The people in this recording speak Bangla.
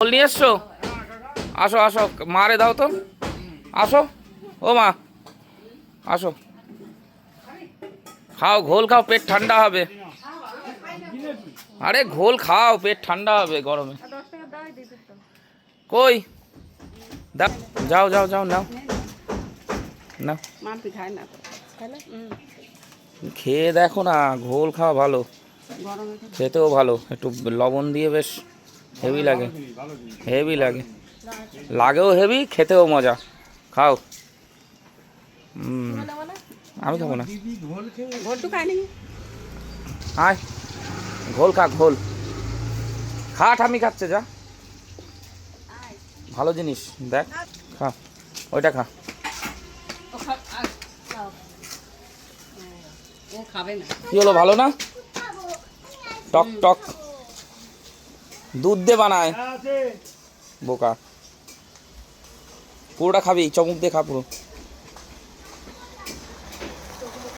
ঘোল নিয়ে এসছো? আসো আসো, মারে দাও তো, আসো ও মা, আসো খাও, ঘোল খাও, পেট ঠান্ডা হবে। আরে ঘোল খাও, পেট ঠান্ডা হবে গরমে। কই দাও, যাও যাও যাও, নাও নাও, খেয়ে দেখো না, ঘোল খাওয়া ভালো, খেতেও ভালো, একটু লবণ দিয়ে বেশ হেভি লাগে, হেভি লাগে, লাগেও হেভি, খেতেও মজা, খাও। আমি খাবো না, আয় ঘোল খা, ঘোল খা, ঠামি খাচ্ছে, যা ভালো জিনিস, দেখ খা, ওইটা খা। কি হলো, ভালো না? টক টক, দুধ দিয়ে বানায়, বোকা। পুরোটা খাবি, চমুক দিয়ে খা পুরো।